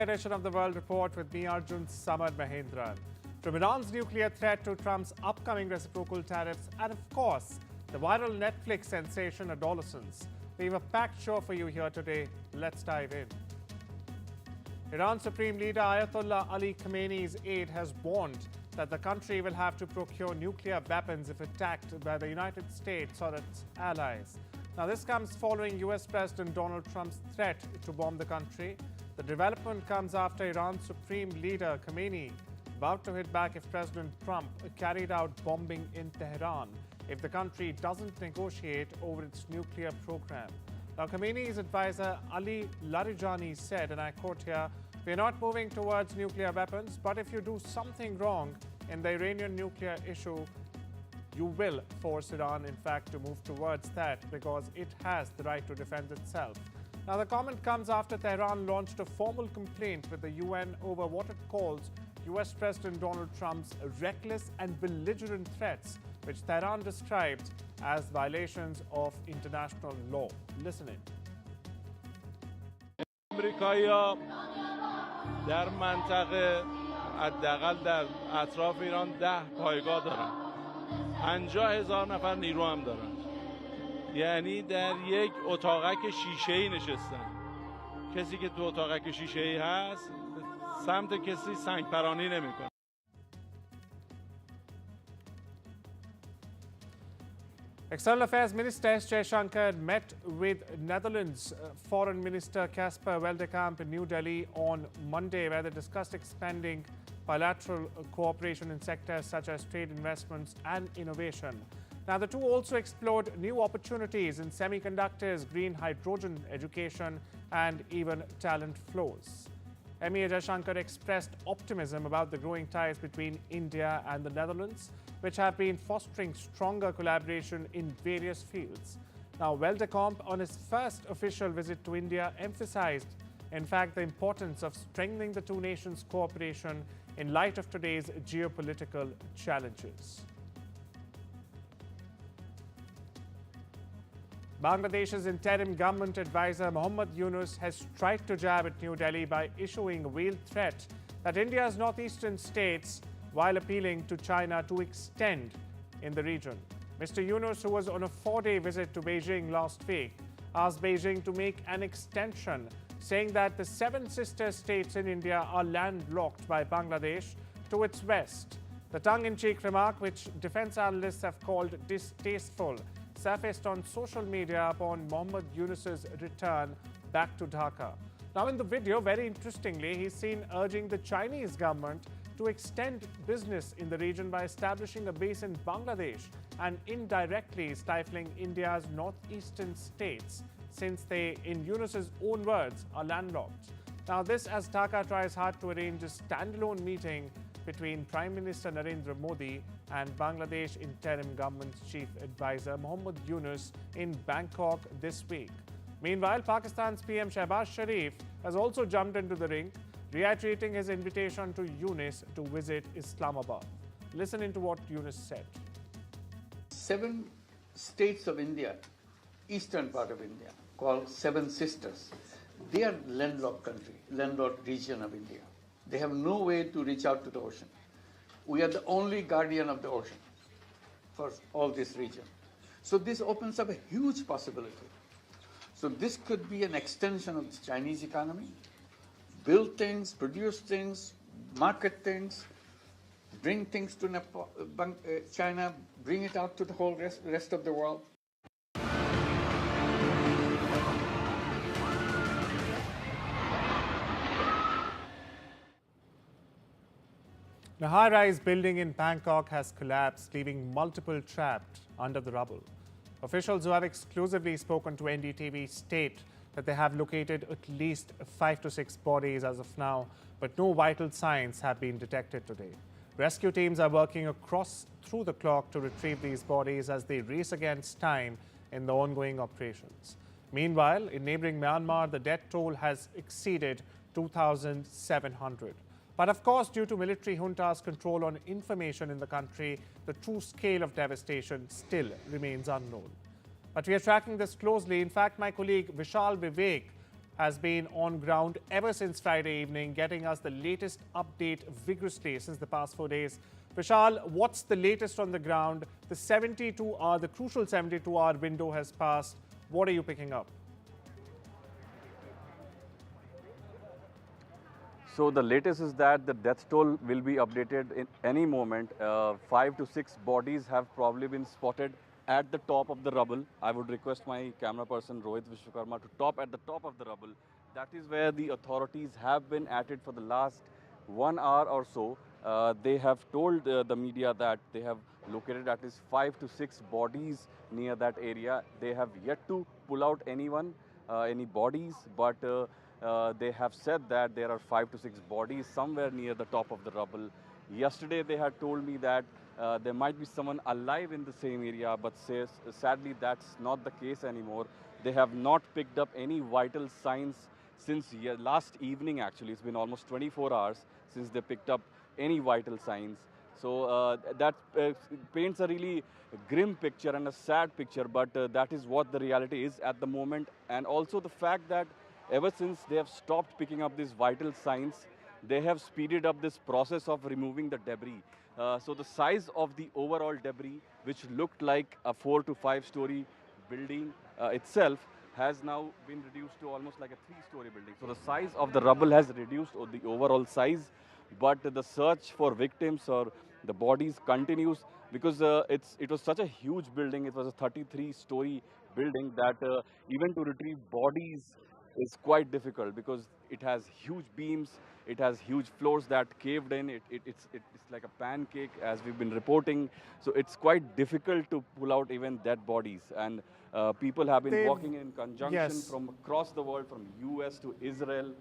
Edition of the World Report with me, Arjun, Samar, Mahendran. From Iran's nuclear threat to Trump's upcoming reciprocal tariffs, and of course, the viral Netflix sensation Adolescence. We have a packed show for you here today. Let's dive in. Iran's Supreme Leader Ayatollah Ali Khamenei's aide has warned that the country will have to procure nuclear weapons if attacked by the United States or its allies. Now, this comes following US President Donald Trump's threat to bomb the country. The development comes after Iran's Supreme Leader Khamenei vowed to hit back if President Trump carried out bombing in Tehran if the country doesn't negotiate over its nuclear program. Now, Khamenei's advisor Ali Larijani said, and I quote here, "We're not moving towards nuclear weapons, but if you do something wrong in the Iranian nuclear issue, you will force Iran, in fact, to move towards that because it has the right to defend itself." Now, the comment comes after Tehran launched a formal complaint with the UN over what it calls US President Donald Trump's reckless and belligerent threats, which Tehran described as violations of international law. Listen in. آمریکایی‌ها در منطقه حداقل در اطراف ایران 10 پایگاه دارن. 50,000 نفر نیرو هم دارن. یعنی در یک اتاقک شیشه‌ای نشستن. کسی که تو اتاقک شیشه‌ای هست سمت کسی سنگ پرانی نمی‌کنه. External Affairs Minister S. Jaishankar met with Netherlands Foreign Minister Casper Weldekamp in New Delhi on Monday, where they discussed expanding bilateral cooperation in sectors such as trade, investments and innovation. Now, the two also explored new opportunities in semiconductors, green hydrogen, education and even talent flows. MEA Jaishankar expressed optimism about the growing ties between India and the Netherlands, which have been fostering stronger collaboration in various fields. Now, Weldekamp, on his first official visit to India, emphasized, in fact, the importance of strengthening the two nations' cooperation in light of today's geopolitical challenges. Bangladesh's interim government advisor Mohammad Yunus has tried to jab at New Delhi by issuing a veiled threat that India's northeastern states, while appealing to China to extend in the region. Mr. Yunus, who was on a 4-day visit to Beijing last week, asked Beijing to make an extension, saying that the 7 sister states in India are landlocked by Bangladesh to its west. The tongue-in-cheek remark, which defense analysts have called distasteful, surfaced on social media upon Mohammad Yunus's return back to Dhaka. Now, in the video, very interestingly, he's seen urging the Chinese government to extend business in the region by establishing a base in Bangladesh and indirectly stifling India's northeastern states, since they, in Yunus's own words, are landlocked. Now, this as Dhaka tries hard to arrange a standalone meeting between Prime Minister Narendra Modi and Bangladesh interim government chief advisor Mohammad Yunus in Bangkok this week. Meanwhile, Pakistan's PM Shehbaz Sharif has also jumped into the ring, reiterating his invitation to Yunus to visit Islamabad. Listen into what Yunus said. 7 states of India, eastern part of India, called 7 sisters. They are landlocked country, landlocked region of India. They have no way to reach out to the ocean. We are the only guardian of the ocean for all this region. So this opens up a huge possibility. So this could be an extension of the Chinese economy, build things, produce things, market things, bring things to China, bring it out to the whole rest of the world. The high-rise building in Bangkok has collapsed, leaving multiple trapped under the rubble. Officials who have exclusively spoken to NDTV state that they have located at least 5 to 6 bodies as of now, but no vital signs have been detected today. Rescue teams are working through the clock to retrieve these bodies as they race against time in the ongoing operations. Meanwhile, in neighboring Myanmar, the death toll has exceeded 2,700. But of course, due to military junta's control on information in the country, the true scale of devastation still remains unknown. But we are tracking this closely. In fact, my colleague Vishal Vivek has been on ground ever since Friday evening, getting us the latest update vigorously since the past 4 days. Vishal, what's the latest on the ground? The crucial 72-hour window has passed. What are you picking up? So the latest is that the death toll will be updated in any moment. 5 to 6 bodies have probably been spotted at the top of the rubble. I would request my camera person Rohit Vishwakarma to top at the top of the rubble. That is where the authorities have been at it for the last 1 hour or so. They have told the media that they have located at least 5 to 6 bodies near that area. They have yet to pull out any bodies, but they have said that there are 5 to 6 bodies somewhere near the top of the rubble. Yesterday, they had told me that there might be someone alive in the same area, but sadly, that's not the case anymore. They have not picked up any vital signs since last evening, actually. It's been almost 24 hours since they picked up any vital signs. So that paints a really grim picture and a sad picture, but that is what the reality is at the moment. And also the fact that ever since they have stopped picking up these vital signs, they have speeded up this process of removing the debris. So the size of the overall debris, which looked like a 4 to 5 story building itself, has now been reduced to almost like a 3-story building. So the size of the rubble has reduced, or the overall size, but the search for victims or the bodies continues because it was such a huge building. It was a 33-story building that even to retrieve bodies is quite difficult because it has huge beams, it has huge floors that caved in, it's like a pancake as we've been reporting. So it's quite difficult to pull out even dead bodies. And people have been working in conjunction from across the world, from US to Israel.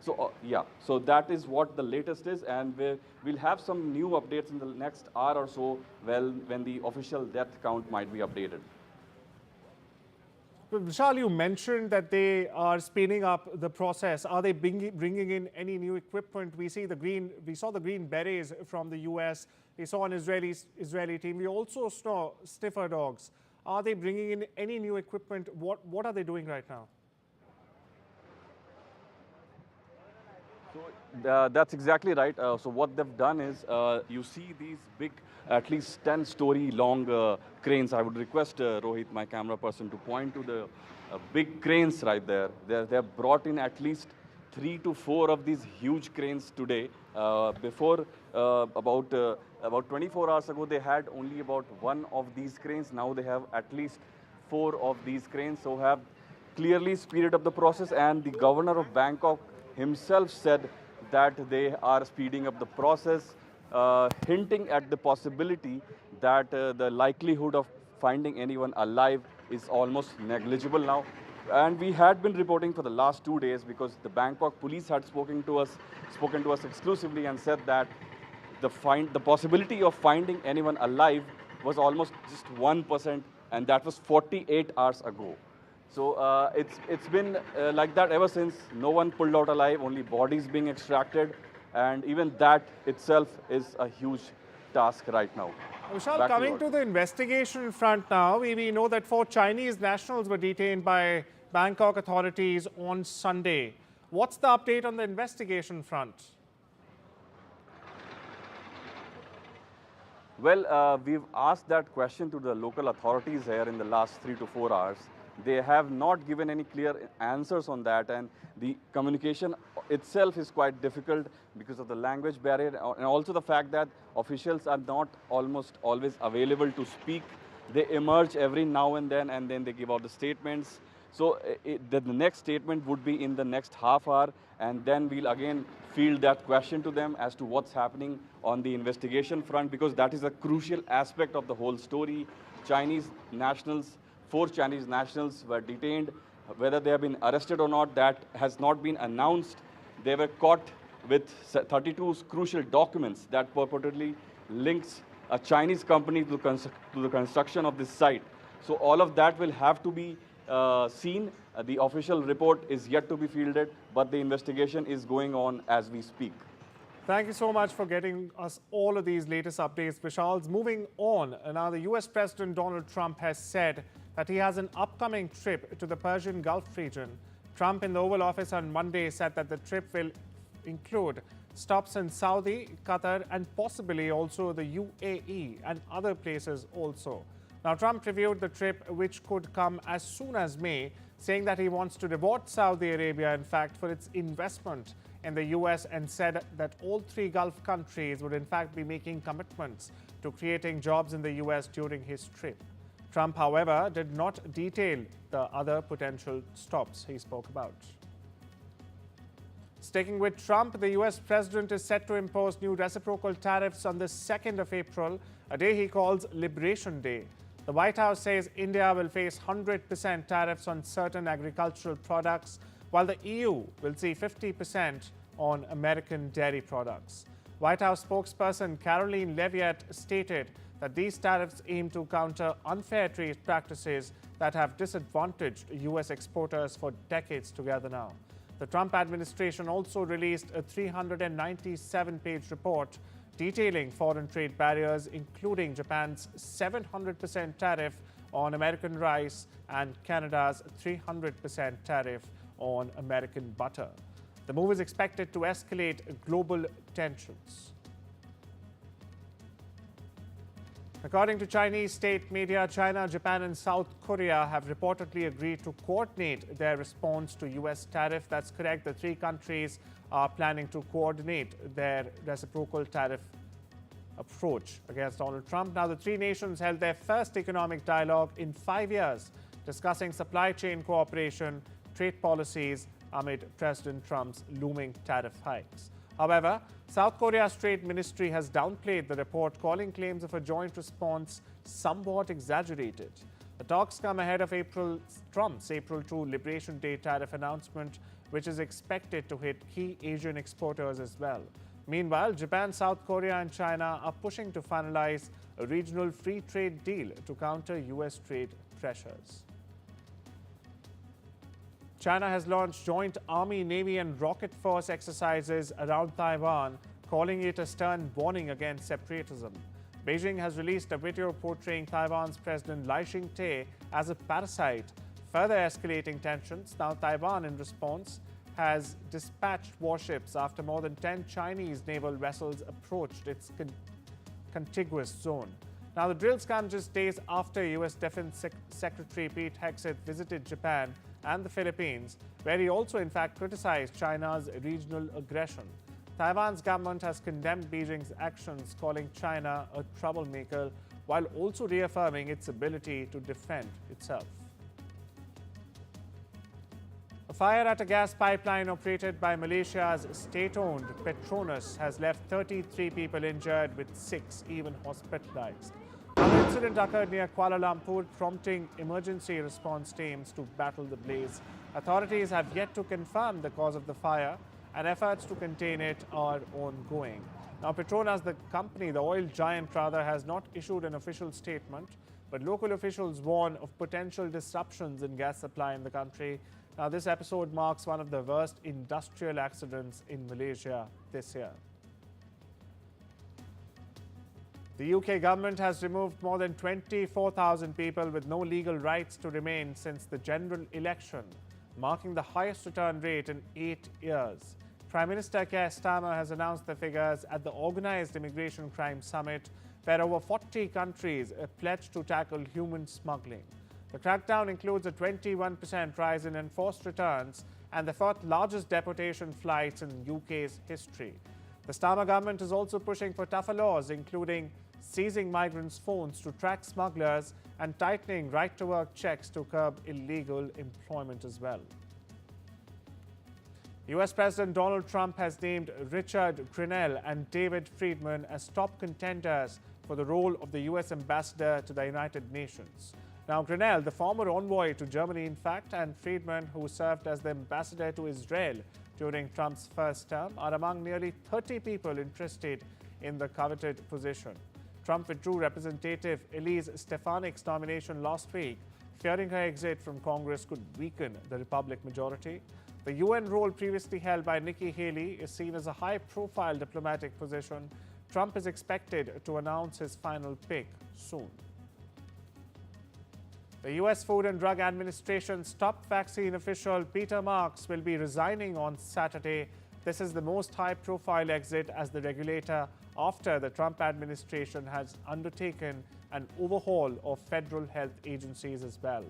So yeah, so that is what the latest is, and we'll have some new updates in the next hour or so, when the official death count might be updated. Vishal, you mentioned that they are speeding up the process. Are they bringing in any new equipment? We saw the green berets from the US. We saw an Israeli team. We also saw sniffer dogs. Are they bringing in any new equipment? What are they doing right now? So that's exactly right. So what they've done is, you see these big, at least 10-story long cranes. I would request Rohit, my camera person, to point to the big cranes right there. They've brought in at least 3 to 4 of these huge cranes today. Before, about 24 hours ago, they had only about 1 of these cranes. Now they have at least 4 of these cranes. So have clearly speeded up the process. And the governor of Bangkok himself said that they are speeding up the process, hinting at the possibility that the likelihood of finding anyone alive is almost negligible now. And we had been reporting for the last 2 days because the Bangkok police had spoken to us exclusively and said that the possibility of finding anyone alive was almost just 1%, and that was 48 hours ago. So it's been like that ever since. No one pulled out alive, only bodies being extracted. And even that itself is a huge task right now. Vishal, coming to the investigation front now, we know that 4 Chinese nationals were detained by Bangkok authorities on Sunday. What's the update on the investigation front? Well, we've asked that question to the local authorities here in the last 3 to 4 hours. They have not given any clear answers on that, and the communication itself is quite difficult because of the language barrier, and also the fact that officials are not almost always available to speak. They emerge every now and then they give out the statements. So the next statement would be in the next half hour, and then we'll again field that question to them as to what's happening on the investigation front, because that is a crucial aspect of the whole story. 4 Chinese nationals were detained. Whether they have been arrested or not, that has not been announced. They were caught with 32 crucial documents that purportedly links a Chinese company to the construction of this site. So all of that will have to be seen. The official report is yet to be fielded, but the investigation is going on as we speak. Thank you so much for getting us all of these latest updates, Vishal. Moving on, now the US President Donald Trump has said that he has an upcoming trip to the Persian Gulf region Trump in the Oval Office on Monday said that the trip will include stops in Saudi, Qatar, and possibly also the UAE and other places also. Now, Trump reviewed the trip, which could come as soon as May, saying that he wants to reward Saudi Arabia, in fact, for its investment in the U.S., and said that all three Gulf countries would, in fact, be making commitments to creating jobs in the U.S. during his trip. Trump, however, did not detail the other potential stops he spoke about. Sticking with Trump, the U.S. president is set to impose new reciprocal tariffs on the 2nd of April, a day he calls Liberation Day. The White House says India will face 100% tariffs on certain agricultural products, while the EU will see 50% on American dairy products. White House spokesperson Caroline Levitt stated that these tariffs aim to counter unfair trade practices that have disadvantaged U.S. exporters for decades together now. The Trump administration also released a 397-page report detailing foreign trade barriers, including Japan's 700% tariff on American rice and Canada's 300% tariff on American butter. The move is expected to escalate global tensions. According to Chinese state media, China, Japan, and South Korea have reportedly agreed to coordinate their response to U.S. tariff. That's correct. The three countries are planning to coordinate their reciprocal tariff approach against Donald Trump. Now, the three nations held their first economic dialogue in 5 years, discussing supply chain cooperation, trade policies amid President Trump's looming tariff hikes. However, South Korea's trade ministry has downplayed the report, calling claims of a joint response somewhat exaggerated. The talks come ahead of Trump's April 2 Liberation Day tariff announcement, which is expected to hit key Asian exporters as well. Meanwhile, Japan, South Korea, and China are pushing to finalize a regional free trade deal to counter U.S. trade pressures. China has launched joint Army, Navy, and rocket force exercises around Taiwan, calling it a stern warning against separatism. Beijing has released a video portraying Taiwan's President Lai Ching-te as a parasite, further escalating tensions. Now, Taiwan, in response, has dispatched warships after more than 10 Chinese naval vessels approached its contiguous zone. Now, the drills come just days after U.S. Defense Secretary Pete Hegseth visited Japan and the Philippines, where he also, in fact, criticized China's regional aggression. Taiwan's government has condemned Beijing's actions, calling China a troublemaker, while also reaffirming its ability to defend itself. A fire at a gas pipeline operated by Malaysia's state-owned Petronas has left 33 people injured, with 6 even hospitalized. An incident occurred near Kuala Lumpur, prompting emergency response teams to battle the blaze. Authorities have yet to confirm the cause of the fire, and efforts to contain it are ongoing. Now, Petronas, the company, the oil giant rather, has not issued an official statement, but local officials warn of potential disruptions in gas supply in the country. Now, this episode marks one of the worst industrial accidents in Malaysia this year. The UK government has removed more than 24,000 people with no legal rights to remain since the general election, marking the highest return rate in 8 years. Prime Minister Keir Starmer has announced the figures at the Organised Immigration Crime Summit, where over 40 countries pledged to tackle human smuggling. The crackdown includes a 21% rise in enforced returns and the fourth largest deportation flights in UK's history. The Starmer government is also pushing for tougher laws, including seizing migrants' phones to track smugglers and tightening right-to-work checks to curb illegal employment as well. US President Donald Trump has named Richard Grenell and David Friedman as top contenders for the role of the US ambassador to the United Nations. Now, Grenell, the former envoy to Germany, in fact, and Friedman, who served as the ambassador to Israel during Trump's first term, are among nearly 30 people interested in the coveted position. Trump withdrew Representative Elise Stefanik's nomination last week, fearing her exit from Congress could weaken the Republican majority. The UN role previously held by Nikki Haley is seen as a high-profile diplomatic position. Trump is expected to announce his final pick soon. The U.S. Food and Drug Administration's top vaccine official Peter Marks will be resigning on Saturday. This is the most high-profile exit as the regulator after the Trump administration has undertaken an overhaul of federal health agencies as well.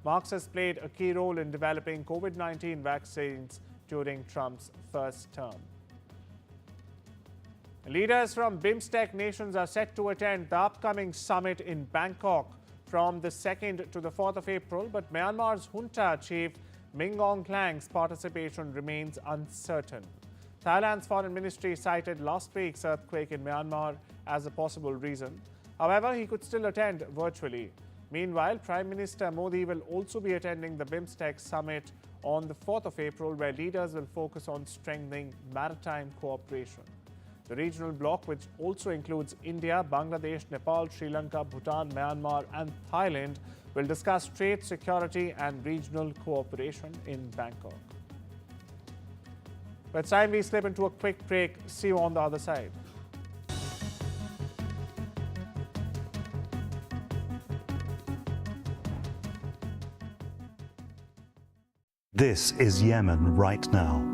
Marks has played a key role in developing COVID-19 vaccines during Trump's first term. Leaders from BIMSTEC nations are set to attend the upcoming summit in Bangkok from the 2nd to the 4th of April, but Myanmar's junta chief Min Aung Hlaing's participation remains uncertain. Thailand's foreign ministry cited last week's earthquake in Myanmar as a possible reason. However, he could still attend virtually. Meanwhile, Prime Minister Modi will also be attending the BIMSTEC summit on the 4th of April, where leaders will focus on strengthening maritime cooperation. The regional bloc, which also includes India, Bangladesh, Nepal, Sri Lanka, Bhutan, Myanmar and Thailand, will discuss trade, security and regional cooperation in Bangkok. But it's time we slip into a quick break. See you on the other side. This is Yemen right now.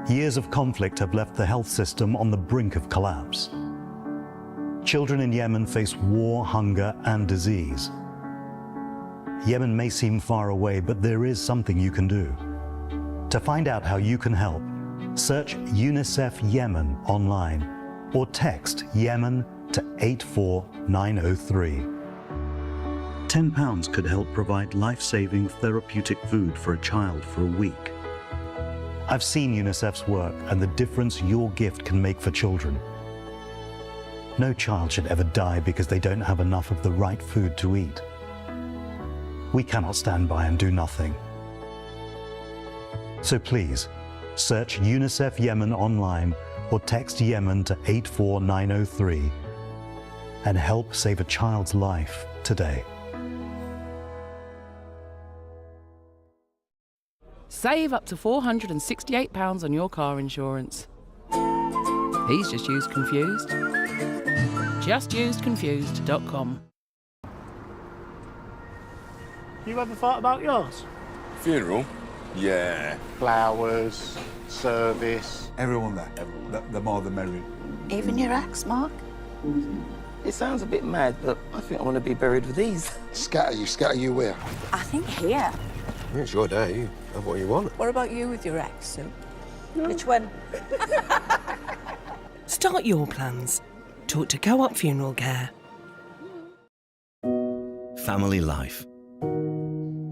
Years of conflict have left the health system on the brink of collapse. Children in Yemen face war, hunger, and disease. Yemen may seem far away, but there is something you can do. To find out how you can help, search UNICEF Yemen online or text Yemen to 84903. £10 could help provide life-saving therapeutic food for a child for a week. I've seen UNICEF's work and the difference your gift can make for children. No child should ever die because they don't have enough of the right food to eat. We cannot stand by and do nothing. So please, search UNICEF Yemen online or text Yemen to 84903 and help save a child's life today. Save up to £468 on your car insurance. He's just used Confused. JustUsedConfused.com. You ever thought about yours? Funeral? Yeah. Flowers, service. Everyone there. The more the merrier. Even your axe, Mark? It sounds a bit mad, but I think I want to be buried with these. Scatter you where? I think here. Yeah, it's your day. You have what you want. What about you with your axe, Sue? Which one? Start your plans. Talk to Go Up Funeral Care. Family life.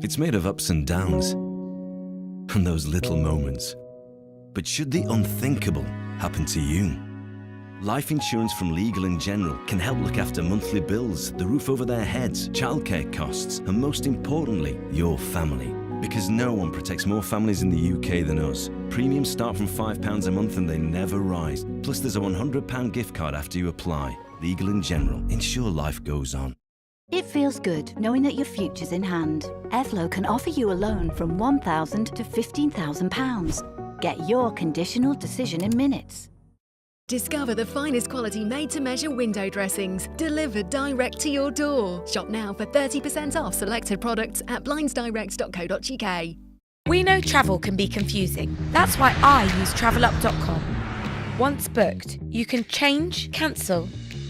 It's made of ups and downs, and those little moments. But should the unthinkable happen to you? Life insurance from Legal & General can help look after monthly bills, the roof over their heads, childcare costs, and most importantly, your family. Because no one protects more families in the UK than us. Premiums start from £5 a month and they never rise. Plus there's a £100 gift card after you apply. Legal & General. Ensure life goes on. It feels good knowing that your future's in hand. Airflow can offer you a loan from £1,000 to £15,000. Get your conditional decision in minutes. Discover the finest quality made-to-measure window dressings, delivered direct to your door. Shop now for 30% off selected products at blindsdirect.co.uk. We know travel can be confusing. That's why I use travelup.com. Once booked, you can change, cancel,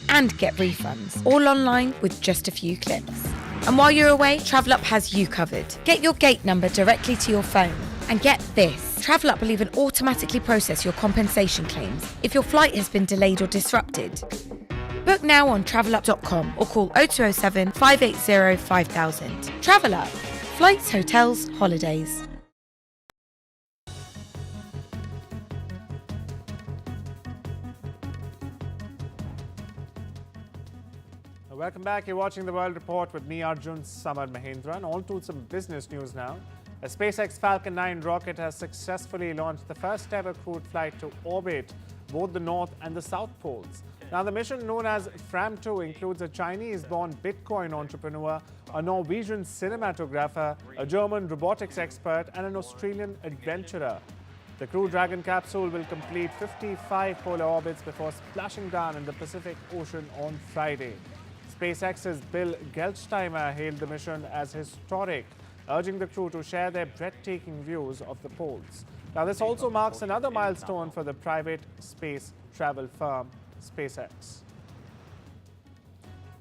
and get refunds, all online with just a few clicks. And while you're away, TravelUp has you covered. Get your gate number directly to your phone. And get this, TravelUp will even automatically process your compensation claims if your flight has been delayed or disrupted. Book now on travelup.com or call 0207 580 5000. TravelUp. Flights, hotels, holidays. Welcome back. You're watching The World Report with me, Arjun, Samar, Mahendran. On to some business news now. A SpaceX Falcon 9 rocket has successfully launched the first ever crewed flight to orbit both the North and the South Poles. Now, the mission, known as Fram2, includes a Chinese-born Bitcoin entrepreneur, a Norwegian cinematographer, a German robotics expert, and an Australian adventurer. The Crew Dragon capsule will complete 55 polar orbits before splashing down in the Pacific Ocean on Friday. SpaceX's Bill Gelsheimer hailed the mission as historic, urging the crew to share their breathtaking views of the poles. Now, this also marks another milestone for the private space travel firm SpaceX.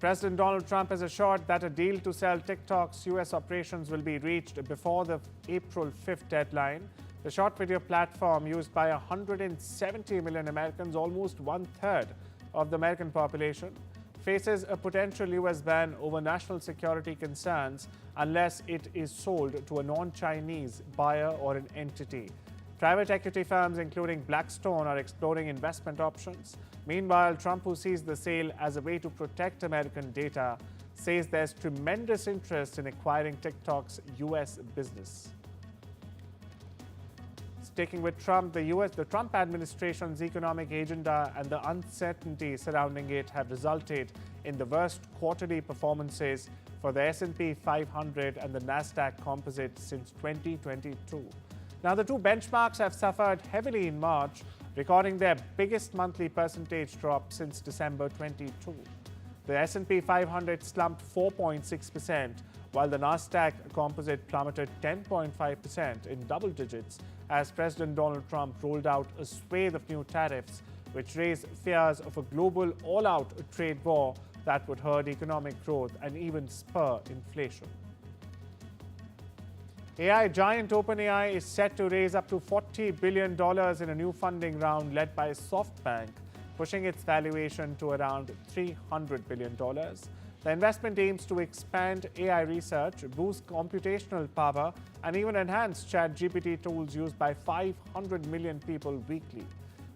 President Donald Trump has assured that a deal to sell TikTok's U.S. operations will be reached before the April 5th deadline. The short video platform, used by 170 million Americans, almost one-third of the American population, faces a potential U.S. ban over national security concerns unless it is sold to a non-Chinese buyer or an entity. Private equity firms, including Blackstone, are exploring investment options. Meanwhile, Trump, who sees the sale as a way to protect American data, says there's tremendous interest in acquiring TikTok's U.S. business. Sticking with Trump, the Trump administration's economic agenda and the uncertainty surrounding it have resulted in the worst quarterly performances for the S&P 500 and the Nasdaq Composite since 2022. Now, the two benchmarks have suffered heavily in March, recording their biggest monthly percentage drop since December 22. The S&P 500 slumped 4.6%, while the Nasdaq Composite plummeted 10.5% in double digits as President Donald Trump rolled out a swathe of new tariffs, which raised fears of a global all-out trade war that would hurt economic growth and even spur inflation. AI giant OpenAI is set to raise up to $40 billion in a new funding round led by SoftBank, pushing its valuation to around $300 billion. The investment aims to expand AI research, boost computational power, and even enhance ChatGPT tools used by 500 million people weekly.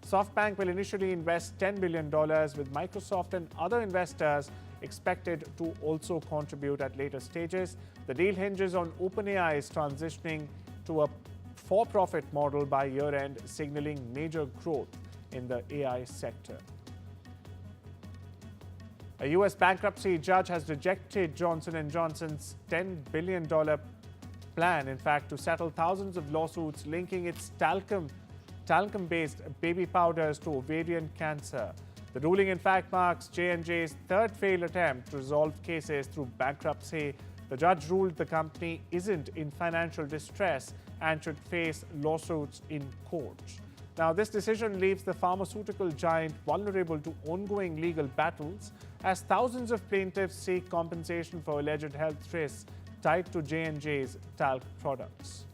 SoftBank will initially invest $10 billion, with Microsoft and other investors expected to also contribute at later stages. The deal hinges on OpenAI's transitioning to a for-profit model by year-end, signaling major growth in the AI sector. A U.S. bankruptcy judge has rejected Johnson & Johnson's $10 billion plan, in fact, to settle thousands of lawsuits linking its talcum-based baby powders to ovarian cancer. The ruling, in fact, marks J&J's third failed attempt to resolve cases through bankruptcy. The judge ruled the company isn't in financial distress and should face lawsuits in court. Now, this decision leaves the pharmaceutical giant vulnerable to ongoing legal battles as thousands of plaintiffs seek compensation for alleged health risks tied to J&J's talc products.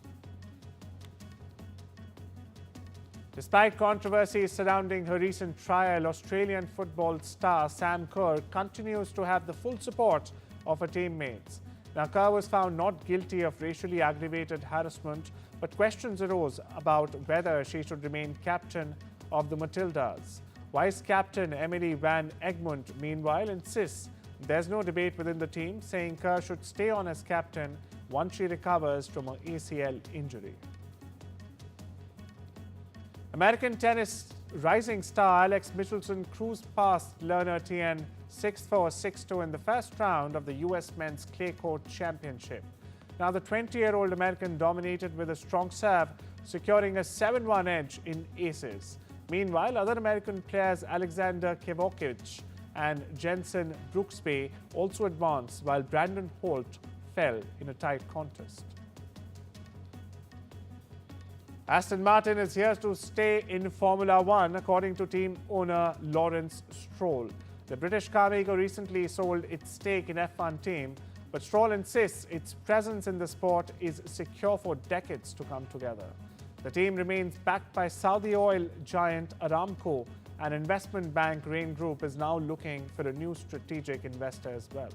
Despite controversies surrounding her recent trial, Australian football star Sam Kerr continues to have the full support of her teammates. Now, Kerr was found not guilty of racially aggravated harassment, but questions arose about whether she should remain captain of the Matildas. Vice captain Emily Van Egmond, meanwhile, insists there's no debate within the team, saying Kerr should stay on as captain once she recovers from her ACL injury. American tennis rising star Alex Michelson cruised past Lerner TN 6-4, 6-2 in the first round of the U.S. Men's Clay Court Championship. Now, the 20-year-old American dominated with a strong serve, securing a 7-1 edge in aces. Meanwhile, other American players Alexander Kevokic and Jensen Brooksby also advanced, while Brandon Holt fell in a tight contest. Aston Martin is here to stay in Formula One, according to team owner Lawrence Stroll. The British carmaker recently sold its stake in F1 team, but Stroll insists its presence in the sport is secure for decades to come together. The team remains backed by Saudi oil giant Aramco, and investment bank Rain Group is now looking for a new strategic investor as well.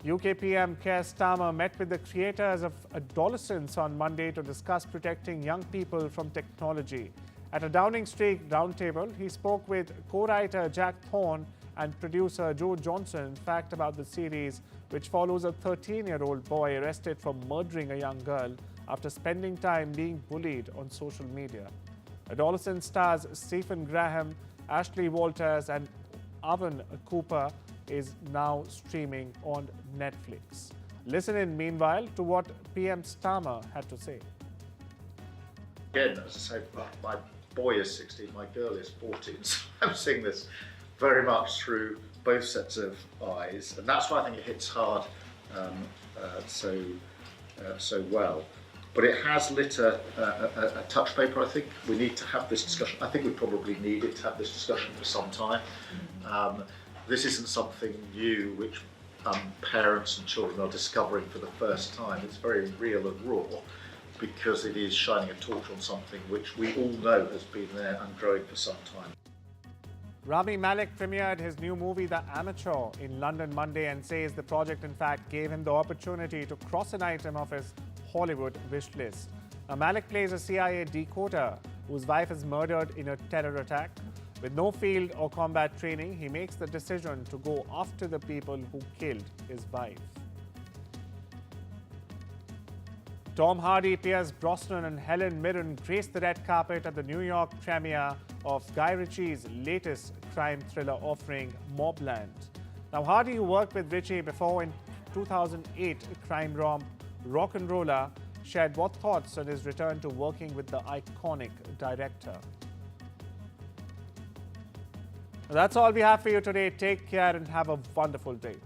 UK PM Keir Starmer met with the creators of Adolescence on Monday to discuss protecting young people from technology. At a Downing Street roundtable, he spoke with co-writer Jack Thorne and producer Joe Johnson, in fact, about the series, which follows a 13-year-old boy arrested for murdering a young girl after spending time being bullied on social media. Adolescence stars Stephen Graham, Ashley Walters, and Owen Cooper is now streaming on Netflix. Listen in, meanwhile, to what PM Starmer had to say. Again, as I say, my boy is 16, my girl is 14, so I'm seeing this very much through both sets of eyes, and that's why I think it hits hard so well. But it has lit a touch paper. I think we need to have this discussion. I think we probably needed to have this discussion for some time. This isn't something new which parents and children are discovering for the first time. It's very real and raw because it is shining a torch on something which we all know has been there and growing for some time. Rami Malek premiered his new movie The Amateur in London Monday and says the project in fact gave him the opportunity to cross an item of his Hollywood wish list. Now, Malek plays a CIA decoder whose wife is murdered in a terror attack. With no field or combat training, he makes the decision to go after the people who killed his wife. Tom Hardy, Pierce Brosnan and Helen Mirren graced the red carpet at the New York premiere of Guy Ritchie's latest crime thriller offering, Mobland. Now, Hardy, who worked with Ritchie before in 2008 crime romp Rock and Roller, shared what thoughts on his return to working with the iconic director. That's all we have for you today. Take care and have a wonderful day.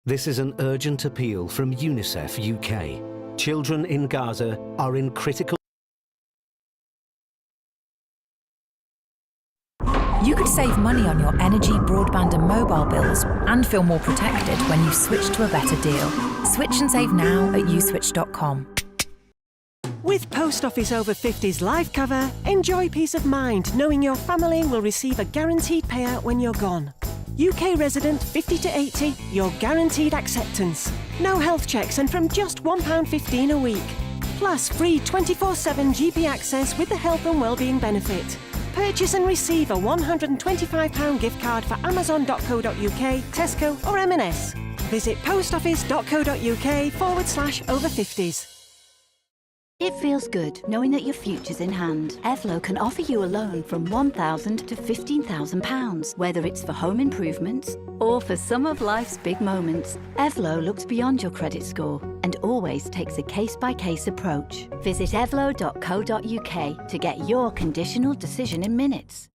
This is an urgent appeal from UNICEF UK. Children in Gaza are in critical... You could save money on your energy, broadband and mobile bills and feel more protected when you switch to a better deal. Switch and save now at uswitch.com. With Post Office Over 50s life cover, enjoy peace of mind knowing your family will receive a guaranteed payout when you're gone. UK resident 50 to 80, your guaranteed acceptance. No health checks and from just £1.15 a week. Plus free 24/7 GP access with the health and wellbeing benefit. Purchase and receive a £125 gift card for amazon.co.uk, Tesco or M&S. Visit postoffice.co.uk/over50s. It feels good knowing that your future's in hand. Evlo can offer you a loan from £1,000 to £15,000, whether it's for home improvements or for some of life's big moments. Evlo looks beyond your credit score and always takes a case-by-case approach. Visit evlo.co.uk to get your conditional decision in minutes.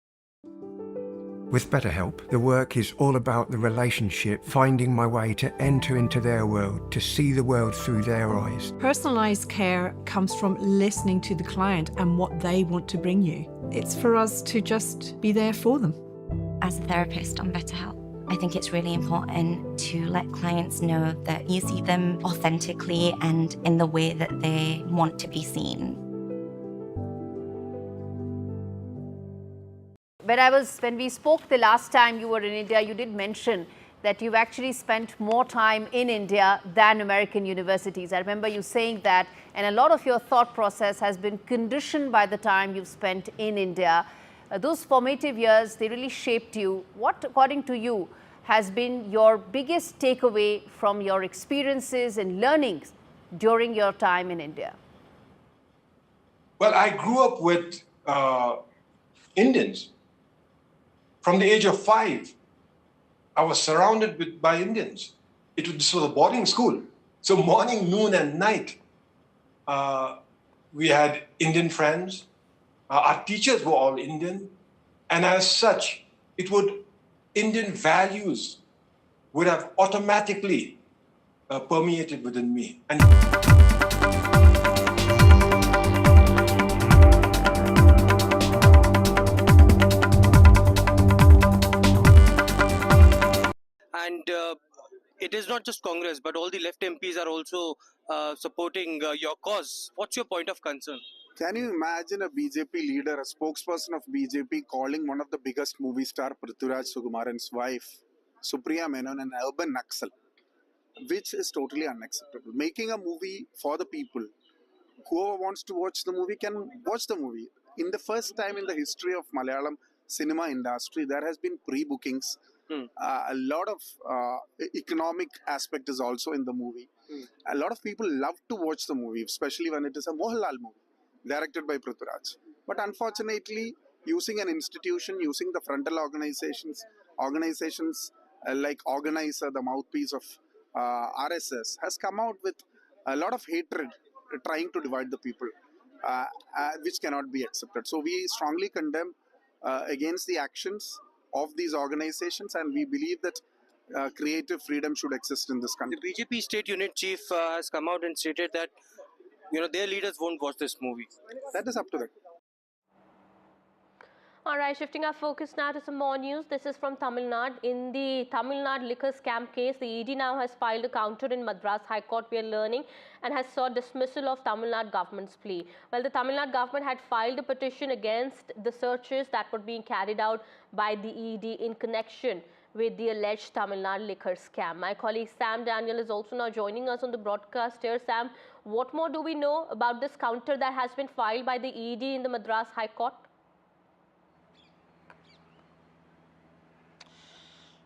With BetterHelp, the work is all about the relationship, finding my way to enter into their world, to see the world through their eyes. Personalised care comes from listening to the client and what they want to bring you. It's for us to just be there for them. As a therapist on BetterHelp, I think it's really important to let clients know that you see them authentically and in the way that they want to be seen. When we spoke the last time you were in India, you did mention that you've actually spent more time in India than American universities. I remember you saying that, and a lot of your thought process has been conditioned by the time you've spent in India. Those formative years, they really shaped you. What, according to you, has been your biggest takeaway from your experiences and learnings during your time in India? Well, I grew up with Indians. From the age of 5, I was surrounded by Indians. This was a boarding school. So morning, noon, and night, we had Indian friends. Our teachers were all Indian. And as such, Indian values would have automatically permeated within me. And it is not just Congress, but all the left MPs are also supporting your cause. What's your point of concern? Can you imagine a BJP leader, a spokesperson of BJP, calling one of the biggest movie star, Prithviraj Sukumaran's wife, Supriya Menon, an urban Naxal, which is totally unacceptable. Making a movie for the people, whoever wants to watch the movie can watch the movie. In the first time in the history of Malayalam cinema industry, there has been pre-bookings. A lot of economic aspect is also in the movie. A lot of people love to watch the movie, especially when it is a Mohanlal movie directed by Prithviraj. But unfortunately, using an institution, using the frontal organizations like organizer, the mouthpiece of RSS, has come out with a lot of hatred trying to divide the people, which cannot be accepted. So we strongly condemn against the actions of these organizations, and we believe that creative freedom should exist in this country. The BJP state unit chief has come out and stated that their leaders won't watch this movie. That is up to them. All right, shifting our focus now to some more news. This is from Tamil Nadu. In the Tamil Nadu liquor scam case, the ED now has filed a counter in Madras High Court, we are learning, and has sought dismissal of Tamil Nadu government's plea. Well, the Tamil Nadu government had filed a petition against the searches that were being carried out by the ED in connection with the alleged Tamil Nadu liquor scam. My colleague Sam Daniel is also now joining us on the broadcast here. Sam, what more do we know about this counter that has been filed by the ED in the Madras High Court?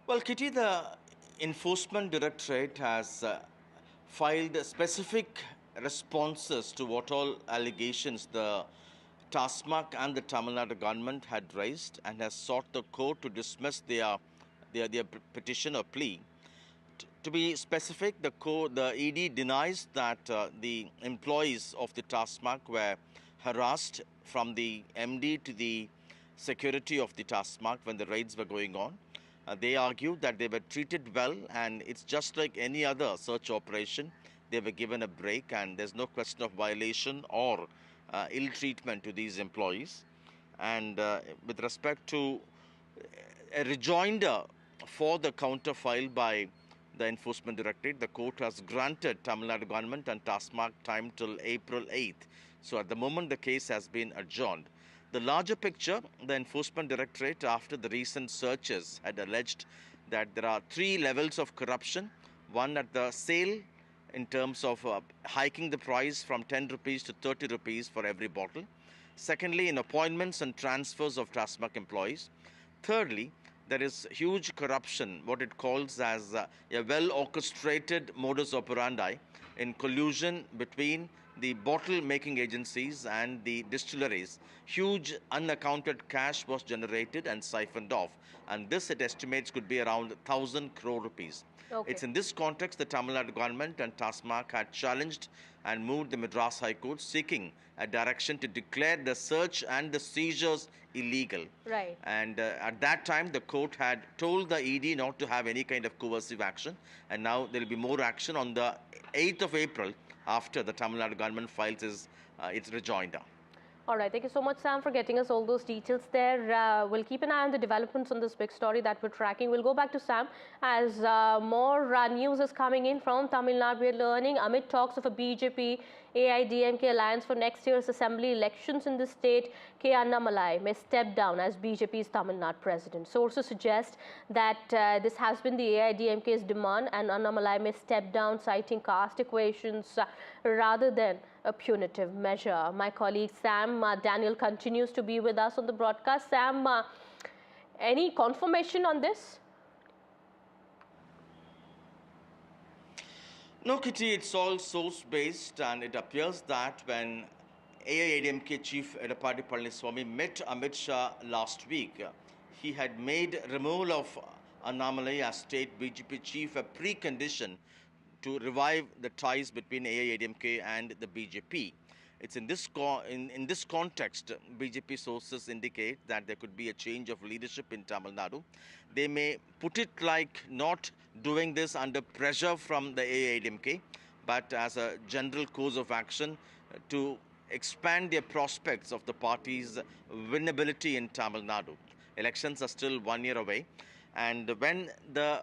Well, Kitty, the Enforcement Directorate has filed specific responses to what all allegations the TASMAC and the Tamil Nadu government had raised, and has sought the court to dismiss their petition or plea. To be specific, the ED denies that the employees of the TASMAC were harassed from the MD to the security of the TASMAC when the raids were going on. They argued that they were treated well, and it's just like any other search operation. They were given a break, and there's no question of violation or ill treatment to these employees. And with respect to a rejoinder for the counter filed by the Enforcement Directorate, the court has granted Tamil Nadu government and TASMAC time till April 8th. So at the moment, the case has been adjourned. The larger picture, the Enforcement Directorate, after the recent searches, had alleged that there are 3 levels of corruption. One at the sale, in terms of hiking the price from 10 rupees to 30 rupees for every bottle. Secondly, in appointments and transfers of TASMAC employees. Thirdly, there is huge corruption, what it calls as a well-orchestrated modus operandi in collusion between the bottle-making agencies and the distilleries. Huge unaccounted cash was generated and siphoned off, and this, it estimates, could be around 1,000 crore rupees. Okay. It's in this context the Tamil Nadu government and TASMAC had challenged and moved the Madras High Court, seeking a direction to declare the search and the seizures illegal. Right. And at that time, the court had told the ED not to have any kind of coercive action, and now there will be more action on the 8th of April after the Tamil Nadu government files its rejoinder. All right, thank you so much, Sam, for getting us all those details there. We'll keep an eye on the developments on this big story that we're tracking. We'll go back to Sam as more news is coming in from Tamil Nadu. We're learning amid talks of a BJP AIDMK alliance for next year's assembly elections in the state, K. Annamalai may step down as BJP's Tamil Nadu president. Sources suggest that this has been the AIDMK's demand, and Annamalai may step down, citing caste equations rather than a punitive measure. My colleague Sam Daniel continues to be with us on the broadcast. Sam, any confirmation on this? No, Kitty, it's all source-based, and it appears that when AIADMK Chief Edappadi Palaniswamy met Amit Shah last week, he had made removal of Annamalai as state BJP chief a precondition to revive the ties between AIADMK and the BJP. It's in this context, BJP sources indicate that there could be a change of leadership in Tamil Nadu. They may put it like not doing this under pressure from the AIADMK, but as a general course of action to expand their prospects of the party's winnability in Tamil Nadu. Elections are still 1 year away, and when the